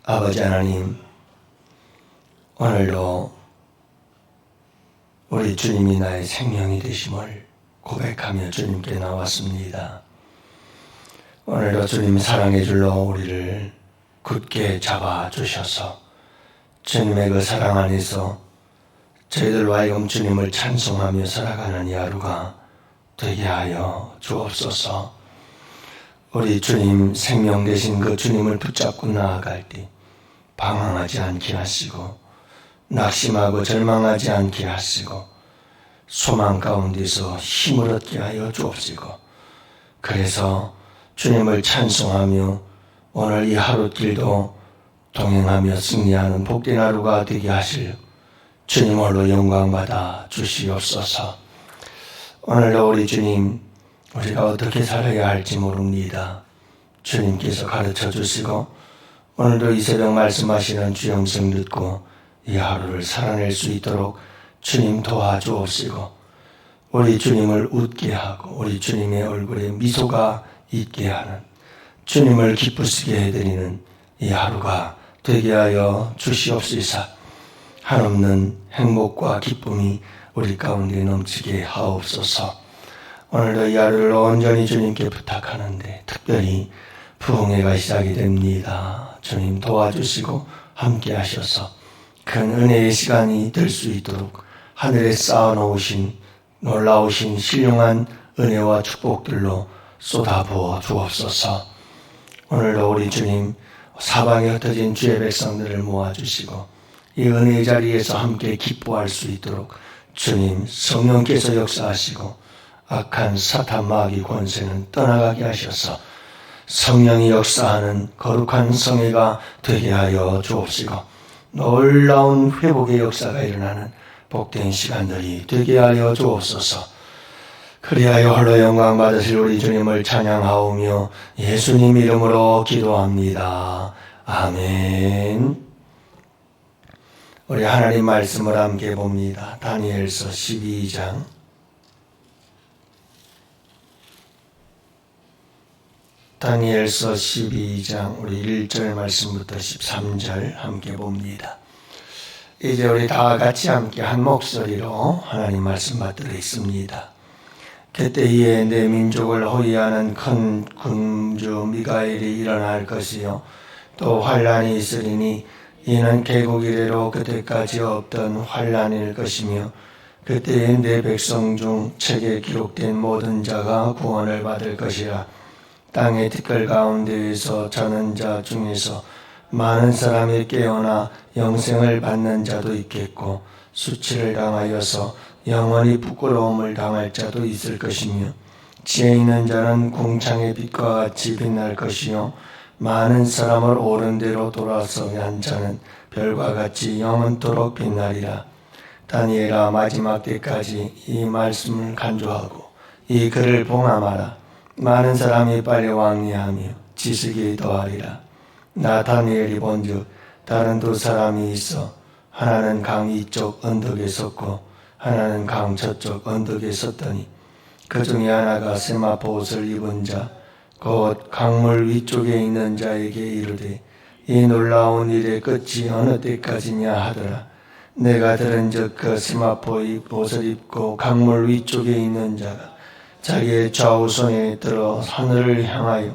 아버지 하나님, 오늘도 우리 주님이 나의 생명이 되심을 고백하며 주님께 나왔습니다. 오늘도 주님 사랑해 줄로 우리를 굳게 잡아주셔서 주님의 그 사랑 안에서 저희들로 하여금 주님을 찬송하며 살아가는 이 하루가 되게 하여 주옵소서. 우리 주님 생명 되신 그 주님을 붙잡고 나아갈 때 방황하지 않게 하시고 낙심하고 절망하지 않게 하시고 소망 가운데서 힘을 얻게 하여 주옵시고, 그래서 주님을 찬송하며 오늘 이 하루길도 동행하며 승리하는 복된 하루가 되게 하실 주님 홀로 영광받아 주시옵소서. 오늘도 우리 주님, 우리가 어떻게 살아야 할지 모릅니다. 주님께서 가르쳐 주시고 오늘도 이 새벽 말씀하시는 주 음성 듣고 이 하루를 살아낼 수 있도록 주님 도와주옵시고, 우리 주님을 웃게 하고 우리 주님의 얼굴에 미소가 있게 하는, 주님을 기쁘시게 해드리는 이 하루가 되게 하여 주시옵시사. 한없는 행복과 기쁨이 우리 가운데 넘치게 하옵소서. 오늘도 이 하루를 온전히 주님께 부탁하는데 특별히 부흥회가 시작이 됩니다. 주님 도와주시고 함께 하셔서 큰 은혜의 시간이 될 수 있도록 하늘에 쌓아놓으신 놀라우신 신령한 은혜와 축복들로 쏟아부어 주옵소서. 오늘도 우리 주님 사방에 흩어진 주의 백성들을 모아주시고 이 은혜의 자리에서 함께 기뻐할 수 있도록 주님 성령께서 역사하시고 악한 사탄 마귀 권세는 떠나가게 하셔서 성령이 역사하는 거룩한 성회가 되게 하여 주옵시고 놀라운 회복의 역사가 일어나는 복된 시간들이 되게 하여 주옵소서. 그리하여 홀로 영광 받으실 우리 주님을 찬양하오며 예수님 이름으로 기도합니다. 아멘. 우리 하나님 말씀을 함께 봅니다. 다니엘서 12장 다니엘서 12장 우리 1절 말씀부터 13절 함께 봅니다. 이제 우리 다 같이 함께 한 목소리로 하나님 말씀 받들겠습니다. 그때에 내 민족을 호위하는 큰 군주 미가엘이 일어날 것이요 또 환란이 있으리니 이는 개국 이래로 그때까지 없던 환란일 것이며 그때에 내 백성 중 책에 기록된 모든 자가 구원을 받을 것이라. 땅의 티끌 가운데에서 자는 자 중에서 많은 사람이 깨어나 영생을 받는 자도 있겠고 수치를 당하여서 영원히 부끄러움을 당할 자도 있을 것이며 지혜 있는 자는 궁창의 빛과 같이 빛날 것이요 많은 사람을 옳은 대로 돌아서게 한 자는 별과 같이 영원토록 빛나리라. 다니엘아, 마지막 때까지 이 말씀을 간주하고 이 글을 봉함하라. 많은 사람이 빨리 왕래하며 지식이 더하리라. 나 다니엘이 본즉 다른 두 사람이 있어 하나는 강 이쪽 언덕에 섰고 하나는 강 저쪽 언덕에 섰더니 그 중에 하나가 세마포 옷을 입은 자 곧 강물 위쪽에 있는 자에게 이르되 이 놀라운 일의 끝이 어느 때까지냐 하더라. 내가 들은즉 그 세마포 옷을 입고 강물 위쪽에 있는 자가 자기의 좌우손에 들어 하늘을 향하여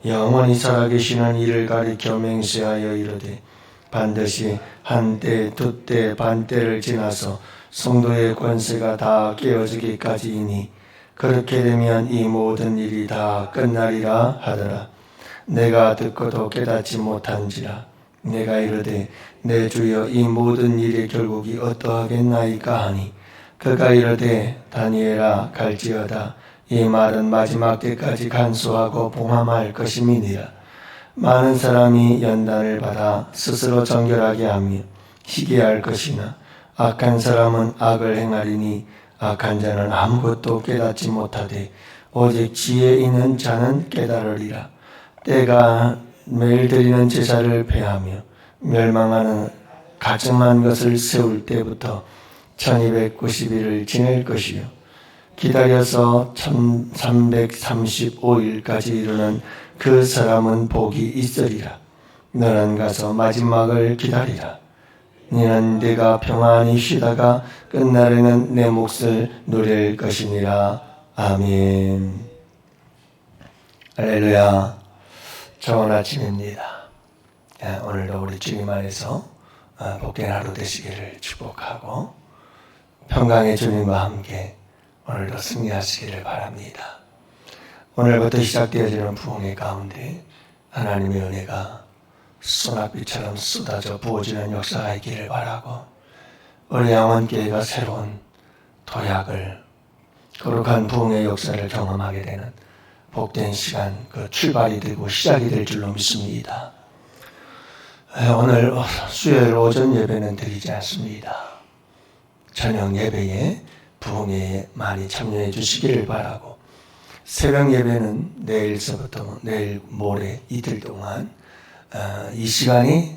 영원히 살아계시는 이를 가리켜 맹세하여 이르되 반드시 한때 두때 반때를 지나서 성도의 권세가 다 깨어지기까지이니 그렇게 되면 이 모든 일이 다 끝나리라 하더라. 내가 듣고도 깨닫지 못한지라. 내가 이르되 내 주여 이 모든 일의 결국이 어떠하겠나이까 하니 그가 이르되 다니엘아 갈지어다. 이 말은 마지막 때까지 간수하고 봉함할 것임이니라. 많은 사람이 연단을 받아 스스로 정결하게 하며 희게 할 것이나 악한 사람은 악을 행하리니 악한 자는 아무것도 깨닫지 못하되 오직 지혜 있는 자는 깨달으리라. 때가 매일 드리는 제사를 폐하며 멸망하는 가증한 것을 세울 때부터 1290일을 지낼 것이요 기다려서 1335일까지 이르는 그 사람은 복이 있으리라. 너는 가서 마지막을 기다리라. 너는 네가 평안히 쉬다가 끝날에는 내 몫을 누릴 것이니라. 아멘. 할렐루야. 좋은 아침입니다. 오늘도 우리 주님 안에서 복된 하루 되시기를 축복하고 평강의 주님과 함께 오늘도 승리하시기를 바랍니다. 오늘부터 시작되어지는 부흥의 가운데 하나님의 은혜가 소낙비처럼 쏟아져 부어지는 역사가 있기를 바라고 우리 양원교회가 새로운 도약을 거룩한 부흥의 역사를 경험하게 되는 복된 시간, 그 출발이 되고 시작이 될 줄로 믿습니다. 오늘 수요일 오전 예배는 드리지 않습니다. 저녁 예배에 부흥회에 많이 참여해 주시기를 바라고 새벽 예배는 내일서부터 내일 모레 이틀 동안 이 시간이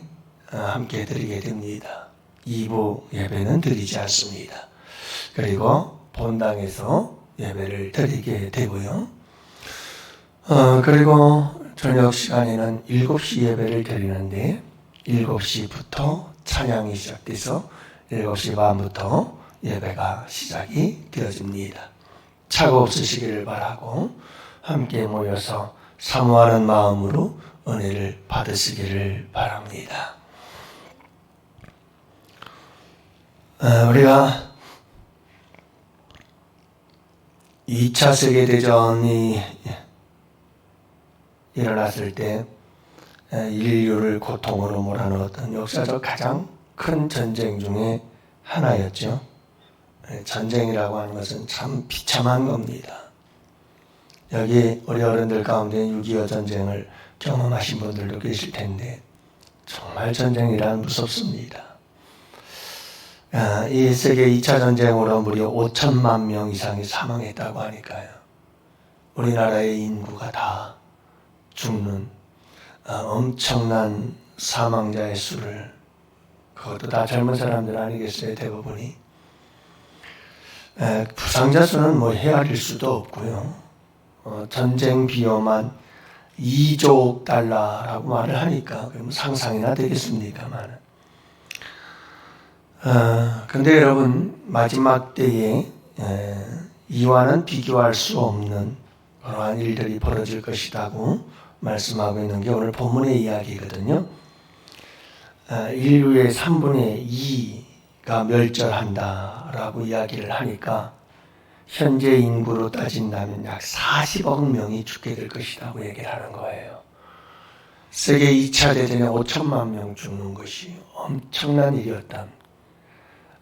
함께 드리게 됩니다. 2부 예배는 드리지 않습니다. 그리고 본당에서 예배를 드리게 되고요. 그리고 저녁 시간에는 7시 예배를 드리는데 7시부터 찬양이 시작돼서 7시 반부터 예배가 시작이 되어집니다. 차가 없으시기를 바라고 함께 모여서 사모하는 마음으로 은혜를 받으시기를 바랍니다. 우리가 2차 세계대전이 일어났을 때 인류를 고통으로 몰아넣었던 역사적 가장 큰 전쟁 중에 하나였죠. 전쟁이라고 하는 것은 참 비참한 겁니다. 여기 우리 어른들 가운데 6.25 전쟁을 경험하신 분들도 계실 텐데 정말 전쟁이란 무섭습니다. 이 세계 2차 전쟁으로 무려 5천만 명 이상이 사망했다고 하니까요. 우리나라의 인구가 다 죽는 엄청난 사망자의 수를, 그것도 다 젊은 사람들 아니겠어요, 대부분이. 부상자 수는 뭐 헤아릴 수도 없고요. 전쟁 비용만 2조 달러라고 말을 하니까 그럼 상상이나 되겠습니까만. 근데 여러분, 마지막 때에 이와는 비교할 수 없는 그러한 일들이 벌어질 것이라고 말씀하고 있는 게 오늘 본문의 이야기거든요. 인류의 3분의 2가 멸절한다라고 이야기를 하니까 현재 인구로 따진다면 약 40억 명이 죽게 될 것이라고 얘기를 하는 거예요. 세계 2차 대전에 5천만 명 죽는 것이 엄청난 일이었다.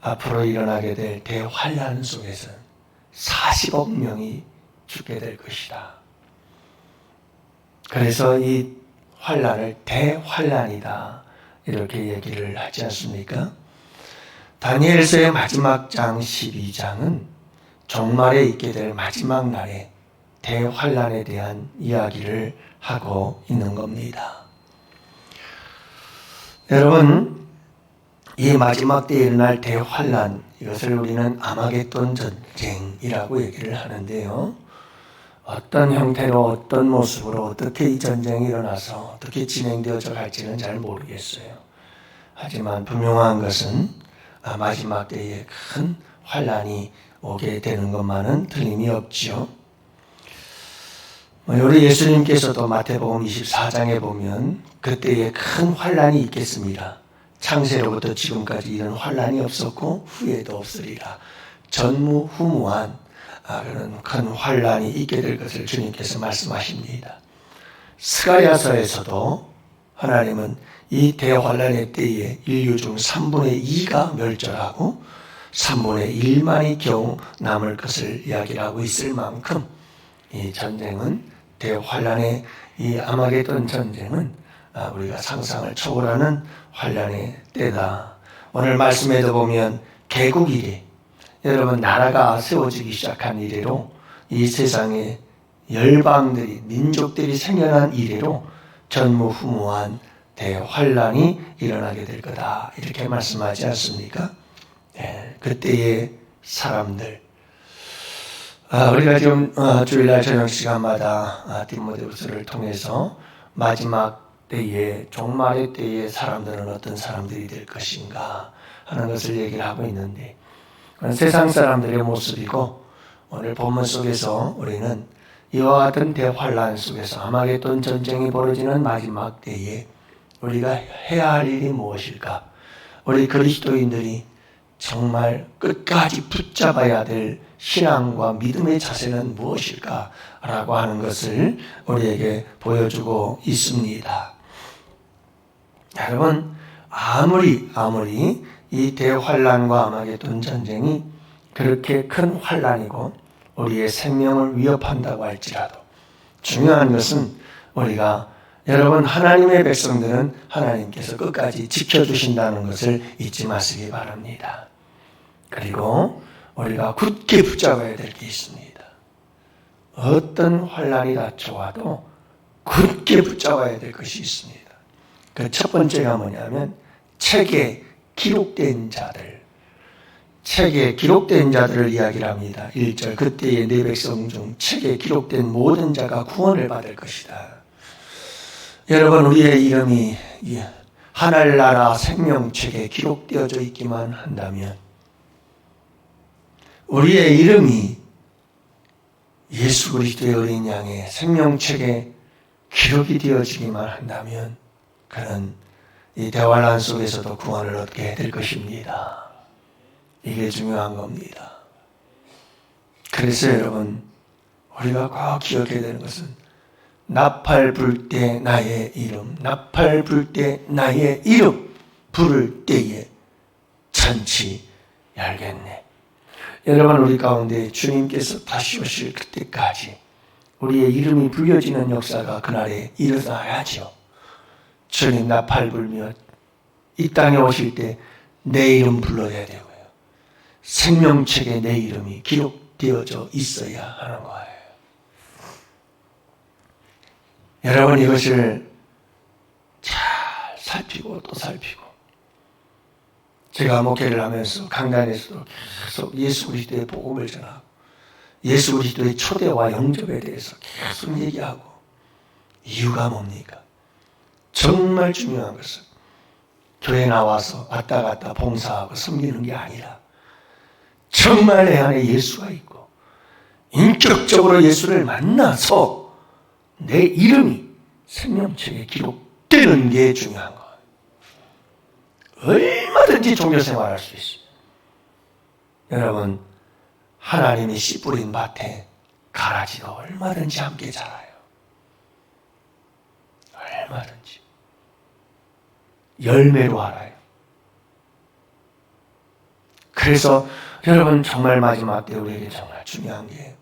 앞으로 일어나게 될 대환란 속에서 40억 명이 죽게 될 것이다. 그래서 이 환란을 대환란이다 이렇게 얘기를 하지 않습니까? 다니엘서의 마지막 장 12장은 종말에 있게 될 마지막 날에 대환란에 대한 이야기를 하고 있는 겁니다. 여러분, 이 마지막 때에 일어날 대환란, 이것을 우리는 아마겟돈 전쟁이라고 얘기를 하는데요. 어떤 형태로 어떤 모습으로 어떻게 이 전쟁이 일어나서 어떻게 진행되어져 갈지는 잘 모르겠어요. 하지만 분명한 것은 마지막 때에 큰 환란이 오게 되는 것만은 틀림이 없지요. 우리 예수님께서도 마태복음 24장에 보면 그때에 큰 환란이 있겠습니다. 창세로부터 지금까지 이런 환란이 없었고 후에도 없으리라. 전무후무한 그런 큰 환란이 있게 될 것을 주님께서 말씀하십니다. 스가랴서에서도 하나님은 이 대환란의 때에 인류 중 3분의 2가 멸절하고 3분의 1만이 겨우 남을 것을 이야기하고 있을 만큼 이 전쟁은 대환란의 이 아마겟돈 전쟁은 우리가 상상을 초월하는 환란의 때다. 오늘 말씀에도 보면 개국 이래, 여러분 나라가 세워지기 시작한 이래로 이 세상에 열방들이 민족들이 생겨난 이래로 전무후무한 대환란이 일어나게 될 거다 이렇게 말씀하지 않습니까? 그때의 사람들, 우리가 지금 주일날 저녁 시간마다 디모데후서를 통해서 마지막 때에, 종말의 때에 사람들은 어떤 사람들이 될 것인가 하는 것을 얘기를 하고 있는데, 그건 세상 사람들의 모습이고, 오늘 본문 속에서 우리는 이와 같은 대환란 속에서 아마겟돈 전쟁이 벌어지는 마지막 때에 우리가 해야 할 일이 무엇일까? 우리 그리스도인들이 정말 끝까지 붙잡아야 될 신앙과 믿음의 자세는 무엇일까? 라고 하는 것을 우리에게 보여주고 있습니다. 여러분, 아무리 이 대환란과 아마겟돈 전쟁이 그렇게 큰 환란이고 우리의 생명을 위협한다고 할지라도 중요한 것은 우리가, 여러분, 하나님의 백성들은 하나님께서 끝까지 지켜주신다는 것을 잊지 마시기 바랍니다. 그리고 우리가 굳게 붙잡아야 될 게 있습니다. 어떤 환란이 닥쳐와도 굳게 붙잡아야 될 것이 있습니다. 그 첫 번째가 뭐냐면 책에 기록된 자들, 책에 기록된 자들을 이야기를 합니다. 1절, 그때의 내 백성 중 책에 기록된 모든 자가 구원을 받을 것이다. 여러분, 우리의 이름이 하늘나라 생명책에 기록되어져 있기만 한다면, 우리의 이름이 예수 그리스도의 어린 양의 생명책에 기록이 되어지기만 한다면 그는 이 대환란 속에서도 구원을 얻게 될 것입니다. 이게 중요한 겁니다. 그래서 여러분, 우리가 꼭 기억해야 되는 것은 나팔 불 때 나의 이름, 나팔 불 때 나의 이름 부를 때에 천지 열겠네. 여러분, 우리 가운데 주님께서 다시 오실 그때까지 우리의 이름이 불려지는 역사가 그날에 일어나야죠. 주님 나팔 불며 이 땅에 오실 때 내 이름 불러야 되고요. 생명책에 내 이름이 기록되어져 있어야 하는 거예요. 여러분, 이것을 잘 살피고 또 살피고, 제가 목회를 하면서 강단에서도 계속 예수 그리스도의 복음을 전하고 예수 그리스도의 초대와 영접에 대해서 계속 얘기하고, 이유가 뭡니까? 정말 중요한 것은 교회 나와서 왔다 갔다 봉사하고 섬기는 게 아니라 정말 내 안에 예수가 있고 인격적으로 예수를 만나서 내 이름이 생명책에 기록되는 게 중요한 거예요. 얼마든지 종교생활할 수 있어요. 여러분, 하나님이 씨 뿌린 밭에 가라지도 얼마든지 함께 자라요. 얼마든지. 열매로 알아요. 그래서 여러분, 정말 마지막 때 우리에게 정말 중요한 게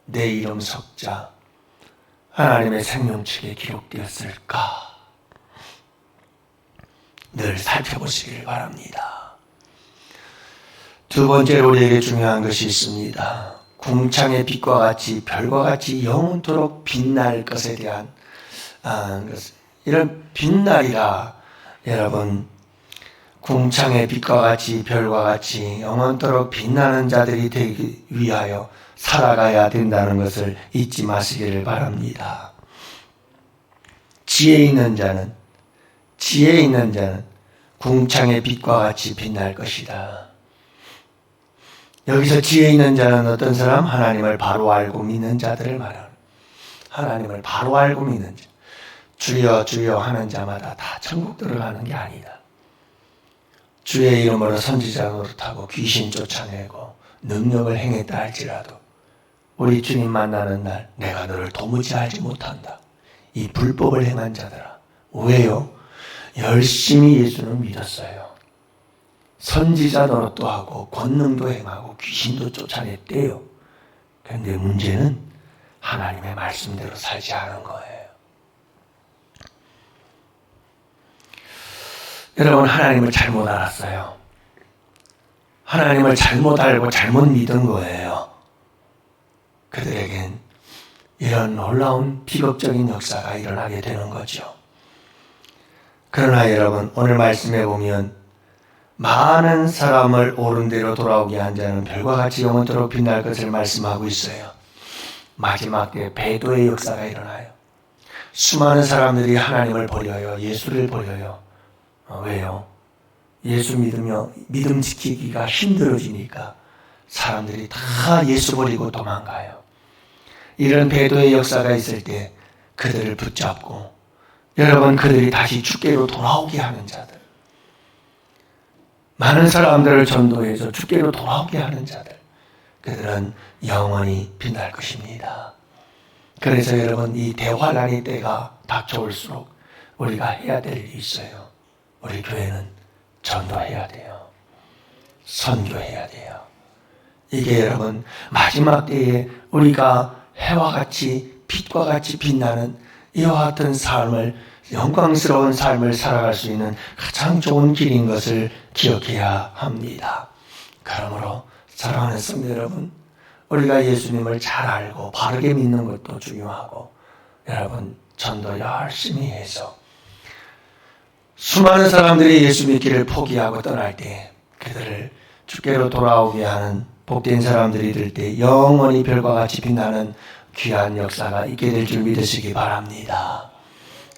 내 이름 석자 하나님의 생명책에 기록되었을까? 늘 살펴보시길 바랍니다. 두 번째로 우리에게 중요한 것이 있습니다. 궁창의 빛과 같이 별과 같이 영원토록 빛날 것에 대한 이런 빛날이라, 여러분, 궁창의 빛과 같이 별과 같이 영원토록 빛나는 자들이 되기 위하여 살아가야 된다는 것을 잊지 마시기를 바랍니다. 지혜 있는 자는 궁창의 빛과 같이 빛날 것이다. 여기서 지혜 있는 자는 어떤 사람? 하나님을 바로 알고 믿는 자들을 말하는, 하나님을 바로 알고 믿는 자. 주여 주여 하는 자마다 다 천국 들어가는 게 아니다. 주의 이름으로 선지자 노릇하고 귀신 쫓아내고 능력을 행했다 할지라도 우리 주님 만나는 날 내가 너를 도무지 알지 못한다. 이 불법을 행한 자들아. 왜요? 열심히 예수를 믿었어요. 선지자 노릇도 하고 권능도 행하고 귀신도 쫓아냈대요. 그런데 문제는 하나님의 말씀대로 살지 않은 거예요. 여러분, 하나님을 잘못 알았어요. 하나님을 잘못 알고 잘못 믿은 거예요. 그들에겐 이런 놀라운 비극적인 역사가 일어나게 되는 거죠. 그러나 여러분, 오늘 말씀해 보면 많은 사람을 옳은 대로 돌아오게 한 자는 별과 같이 영원토록 빛날 것을 말씀하고 있어요. 마지막 때 배도의 역사가 일어나요. 수많은 사람들이 하나님을 버려요. 예수를 버려요. 왜요? 예수 믿음 지키기가 힘들어지니까 사람들이 다 예수 버리고 도망가요. 이런 배도의 역사가 있을 때 그들을 붙잡고 여러분 그들이 다시 주께로 돌아오게 하는 자들, 많은 사람들을 전도해서 주께로 돌아오게 하는 자들, 그들은 영원히 빛날 것입니다. 그래서 여러분 이 대환란의 때가 닥쳐올수록 우리가 해야 될 일이 있어요. 우리 교회는 전도해야 돼요. 선교해야 돼요. 이게 여러분 마지막 때에 우리가 해와 같이 빛과 같이 빛나는 이와 같은 삶을, 영광스러운 삶을 살아갈 수 있는 가장 좋은 길인 것을 기억해야 합니다. 그러므로 사랑하는 성도 여러분, 우리가 예수님을 잘 알고 바르게 믿는 것도 중요하고, 여러분 전도 열심히 해서 수많은 사람들이 예수 믿기를 포기하고 떠날 때 그들을 주께로 돌아오게 하는 복된 사람들이 될 때 영원히 별과 같이 빛나는 귀한 역사가 있게 될 줄 믿으시기 바랍니다.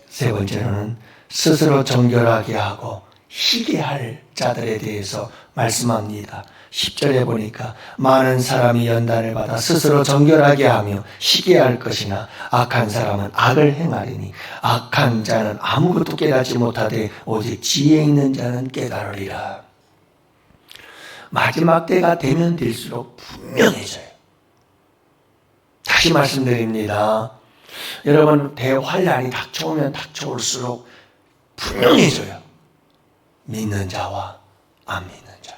세 번째로는 스스로 정결하게 하고 희게 할 자들에 대해서 말씀합니다. 10절에 보니까 많은 사람이 연단을 받아 스스로 정결하게 하며 희게 할 것이나 악한 사람은 악을 행하리니 악한 자는 아무것도 깨닫지 못하되 오직 지혜 있는 자는 깨달으리라. 마지막 때가 되면 될수록 분명해져요. 다시 말씀드립니다. 여러분 대환란이 닥쳐오면 닥쳐올수록 분명해져요. 믿는 자와 안 믿는 자가.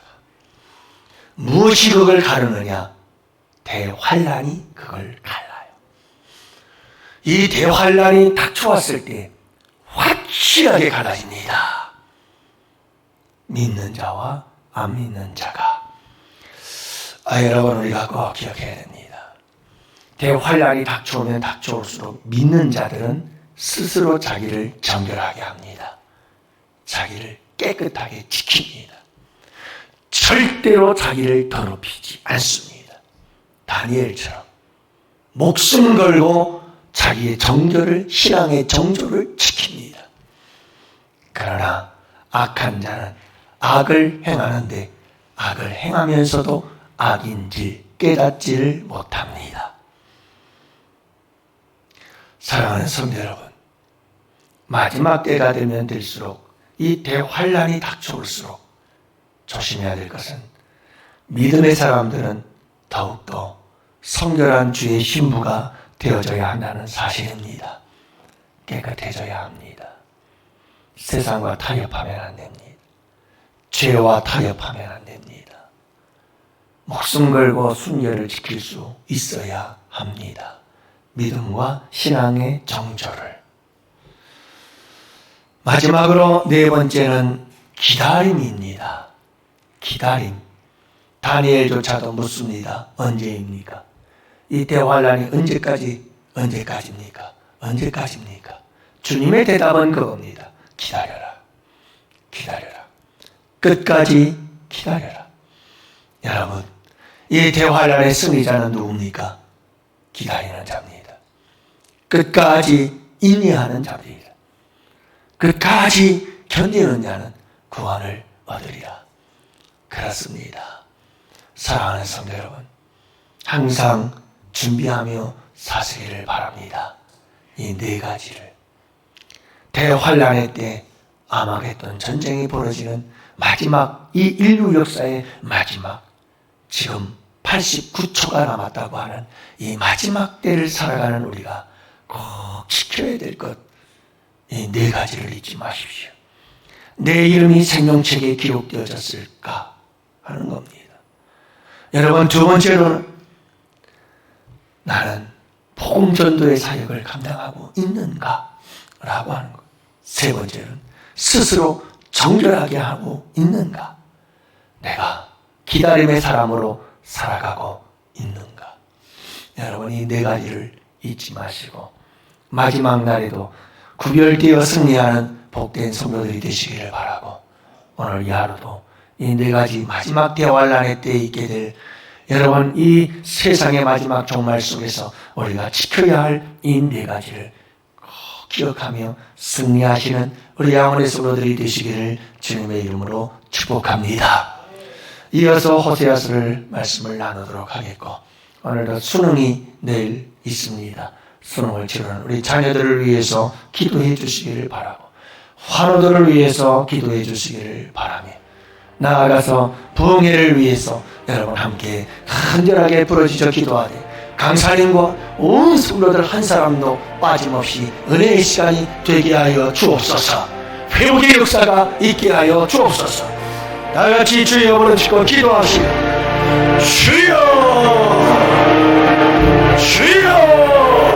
무엇이 그걸 가르느냐? 대환란이 그걸 갈라요. 이 대환란이 닥쳐왔을 때 확실하게 갈라집니다. 믿는 자와 안 믿는 자가. 여러분 우리가 꼭 기억해야 됩니다. 대환란이 닥쳐오면 닥쳐올수록 믿는 자들은 스스로 자기를 정결하게 합니다. 자기를 깨끗하게 지킵니다. 절대로 자기를 더럽히지 않습니다. 다니엘처럼 목숨 걸고 자기의 정결을, 신앙의 정조를 지킵니다. 그러나 악한 자는 악을 행하는데 악을 행하면서도 악인지 깨닫지를 못합니다. 사랑하는 성도 여러분, 마지막 때가 되면 될수록 이 대환란이 닥쳐올수록 조심해야 될 것은 믿음의 사람들은 더욱더 성결한 주의 신부가 되어져야 한다는 사실입니다. 깨끗해져야 합니다. 세상과 타협하면 안 됩니다. 죄와 타협하면 안 됩니다. 목숨 걸고 순결을 지킬 수 있어야 합니다. 믿음과 신앙의 정조를. 마지막으로 네 번째는 기다림입니다. 기다림. 다니엘조차도 묻습니다. 언제입니까? 이 대환란이 언제까지입니까? 언제까지입니까? 주님의 대답은 그겁니다. 기다려라. 기다려라. 끝까지 기다려라. 여러분, 이 대환란의 승리자는 누굽니까? 기다리는 자입니다. 끝까지 인내하는 자입니다. 끝까지 견디는 자는 구원을 얻으리라. 그렇습니다. 사랑하는 성도 여러분, 항상 준비하며 사시기를 바랍니다. 이 네 가지를. 대환란의 때 아마겟돈 전쟁이 벌어지는 마지막, 이 인류 역사의 마지막, 지금 89초가 남았다고 하는 이 마지막 때를 살아가는 우리가 꼭 지켜야 될 것, 이 네 가지를 잊지 마십시오. 내 이름이 생명책에 기록되어졌을까 하는 겁니다. 여러분, 두 번째로는 나는 복음 전도의 사역을 감당하고 있는가 라고 하는 것. 세 번째는 스스로 정결하게 하고 있는가. 내가 기다림의 사람으로 살아가고 있는가. 여러분, 이 네 가지를 잊지 마시고 마지막 날에도 구별되어 승리하는 복된 성도들이 되시기를 바라고, 오늘 이 하루도 이 네 가지 마지막 대환란의 때에 있게 될 여러분, 이 세상의 마지막 종말 속에서 우리가 지켜야 할 이 네 가지를 꼭 기억하며 승리하시는 우리 양원의 성도들이 되시기를 주님의 이름으로 축복합니다. 이어서 호세아서를 말씀을 나누도록 하겠고, 오늘도 수능이 내일 있습니다. 수능을 치르는 우리 자녀들을 위해서 기도해 주시기를 바라고, 환우들을 위해서 기도해 주시기를 바라며, 나아가서 부흥회를 위해서 여러분 함께 간절하게 부르짖어 기도하되, 강사님과 온 성도들 한 사람도 빠짐없이 은혜의 시간이 되게 하여 주옵소서. 회복의 역사가 있게 하여 주옵소서. 다같이 주여 부르짖고 기도합시다. 주여!